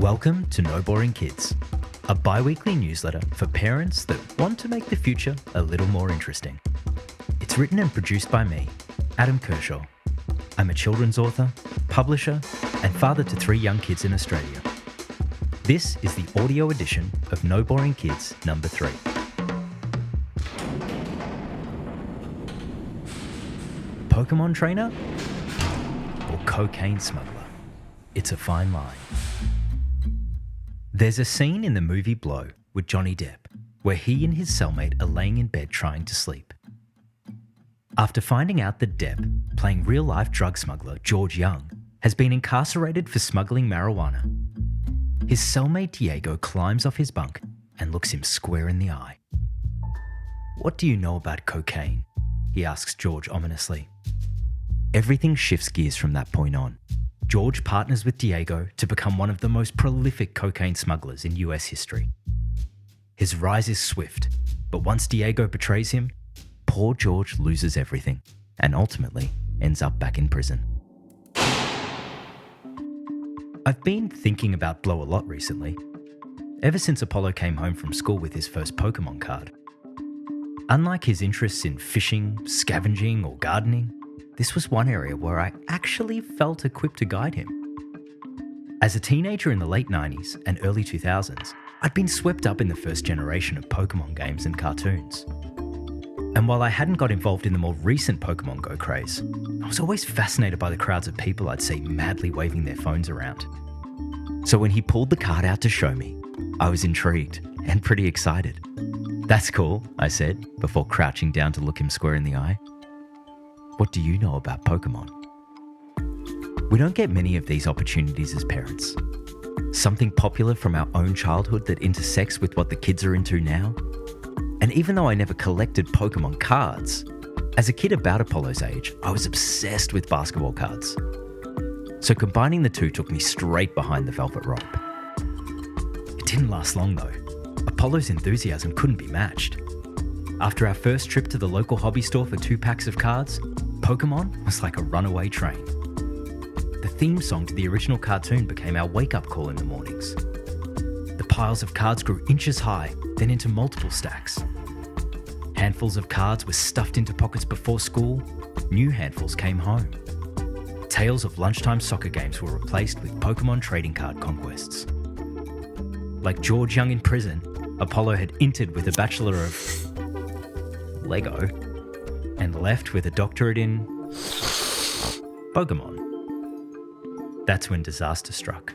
Welcome to No Boring Kids, a bi-weekly newsletter for parents that want to make the future a little more interesting. It's written and produced by me, Adam Kershaw. I'm a children's author, publisher, and father to 3 young kids in Australia. This is the audio edition of No Boring Kids number 3. Pokémon trainer or cocaine smuggler? It's a fine line. There's a scene in the movie Blow with Johnny Depp where he and his cellmate are laying in bed trying to sleep. After finding out that Depp, playing real-life drug smuggler George Young, has been incarcerated for smuggling marijuana, his cellmate Diego climbs off his bunk and looks him square in the eye. "What do you know about cocaine?" he asks George ominously. Everything shifts gears from that point on. George partners with Diego to become one of the most prolific cocaine smugglers in US history. His rise is swift, but once Diego betrays him, poor George loses everything and ultimately ends up back in prison. I've been thinking about Blow a lot recently, ever since Apollo came home from school with his first Pokémon card. Unlike his interests in fishing, scavenging, or gardening, this was one area where I actually felt equipped to guide him. As a teenager in the late 90s and early 2000s, I'd been swept up in the first generation of Pokémon games and cartoons. And while I hadn't got involved in the more recent Pokémon Go craze, I was always fascinated by the crowds of people I'd see madly waving their phones around. So when he pulled the card out to show me, I was intrigued and pretty excited. "That's cool," I said, before crouching down to look him square in the eye. "What do you know about Pokémon?" We don't get many of these opportunities as parents. Something popular from our own childhood that intersects with what the kids are into now. And even though I never collected Pokémon cards, as a kid about Apollo's age, I was obsessed with basketball cards. So combining the two took me straight behind the velvet rope. It didn't last long though. Apollo's enthusiasm couldn't be matched. After our first trip to the local hobby store for 2 packs of cards, Pokémon was like a runaway train. The theme song to the original cartoon became our wake-up call in the mornings. The piles of cards grew inches high, then into multiple stacks. Handfuls of cards were stuffed into pockets before school, new handfuls came home. Tales of lunchtime soccer games were replaced with Pokémon trading card conquests. Like George Young in prison, Apollo had entered with a Bachelor of Lego and left with a doctorate in Pokémon. That's when disaster struck.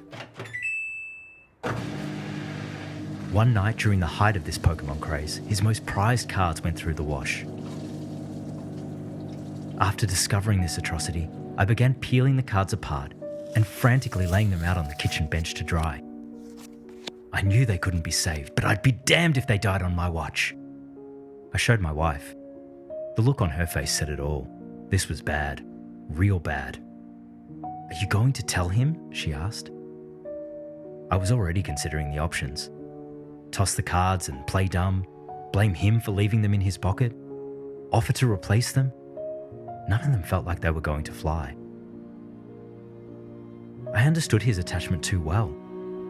One night during the height of this Pokémon craze, his most prized cards went through the wash. After discovering this atrocity, I began peeling the cards apart and frantically laying them out on the kitchen bench to dry. I knew they couldn't be saved, but I'd be damned if they died on my watch. I showed my wife. The look on her face said it all. This was bad. Real bad. "Are you going to tell him?" she asked. I was already considering the options. Toss the cards and play dumb, blame him for leaving them in his pocket, offer to replace them. None of them felt like they were going to fly. I understood his attachment too well.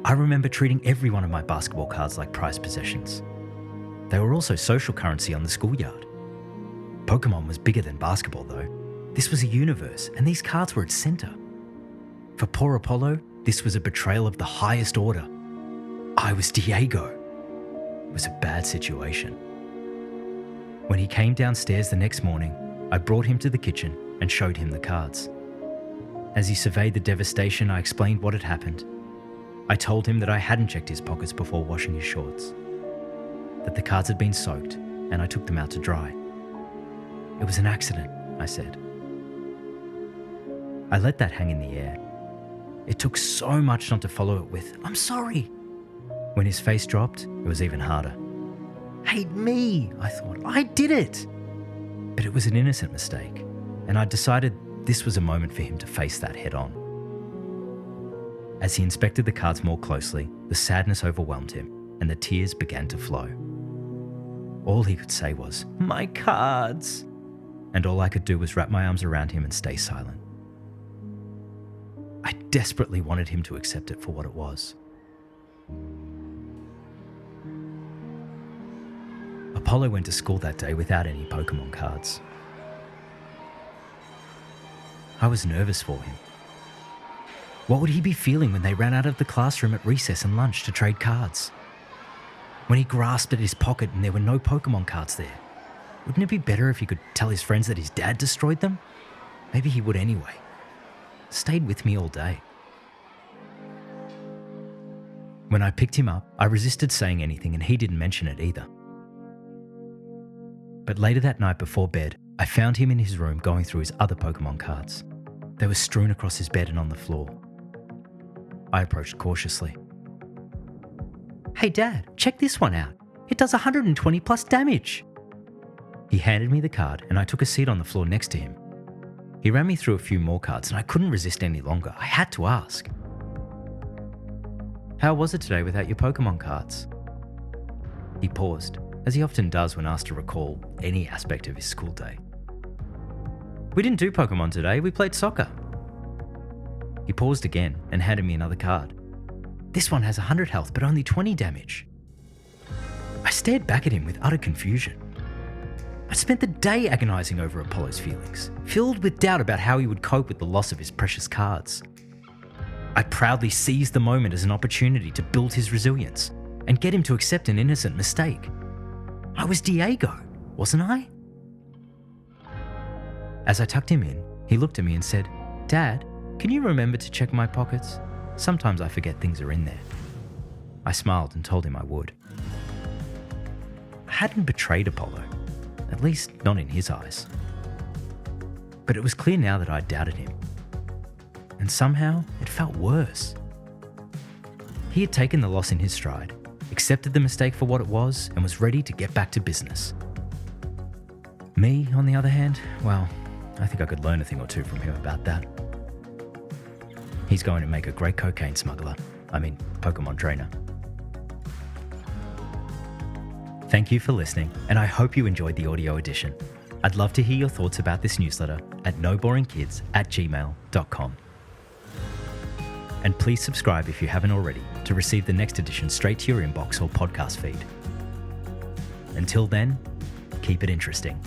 I remember treating every one of my basketball cards like prized possessions. They were also social currency on the schoolyard. Pokémon was bigger than basketball though. This was a universe, and these cards were its center. For poor Apollo, this was a betrayal of the highest order. I was Diego. It was a bad situation. When he came downstairs the next morning, I brought him to the kitchen and showed him the cards. As he surveyed the devastation, I explained what had happened. I told him that I hadn't checked his pockets before washing his shorts, that the cards had been soaked, and I took them out to dry. "It was an accident," I said. I let that hang in the air. It took so much not to follow it with, "I'm sorry." When his face dropped, it was even harder. "Hate me," I thought. "I did it." But it was an innocent mistake, and I decided this was a moment for him to face that head on. As he inspected the cards more closely, the sadness overwhelmed him, and the tears began to flow. All he could say was, "My cards," and all I could do was wrap my arms around him and stay silent. I desperately wanted him to accept it for what it was. Apollo went to school that day without any Pokémon cards. I was nervous for him. What would he be feeling when they ran out of the classroom at recess and lunch to trade cards? When he grasped at his pocket and there were no Pokémon cards there? Wouldn't it be better if he could tell his friends that his dad destroyed them? Maybe he would anyway. Stayed with me all day. When I picked him up, I resisted saying anything and he didn't mention it either. But later that night before bed, I found him in his room going through his other Pokémon cards. They were strewn across his bed and on the floor. I approached cautiously. "Hey Dad, check this one out. It does 120 plus damage." He handed me the card and I took a seat on the floor next to him. He ran me through a few more cards and I couldn't resist any longer. I had to ask. "How was it today without your Pokémon cards?" He paused, as he often does when asked to recall any aspect of his school day. "We didn't do Pokémon today, we played soccer." He paused again and handed me another card. "This one has 100 health but only 20 damage." I stared back at him with utter confusion. I spent the day agonizing over Apollo's feelings, filled with doubt about how he would cope with the loss of his precious cards. I proudly seized the moment as an opportunity to build his resilience and get him to accept an innocent mistake. I was Diego, wasn't I? As I tucked him in, he looked at me and said, "Dad, can you remember to check my pockets? Sometimes I forget things are in there." I smiled and told him I would. I hadn't betrayed Apollo, at least not in his eyes. But it was clear now that I doubted him. And somehow it felt worse. He had taken the loss in his stride, accepted the mistake for what it was, and was ready to get back to business. Me, on the other hand, well, I think I could learn a thing or two from him about that. He's going to make a great cocaine smuggler. Pokémon trainer. Thank you for listening, and I hope you enjoyed the audio edition. I'd love to hear your thoughts about this newsletter at noboringkids@gmail.com. And please subscribe if you haven't already to receive the next edition straight to your inbox or podcast feed. Until then, keep it interesting.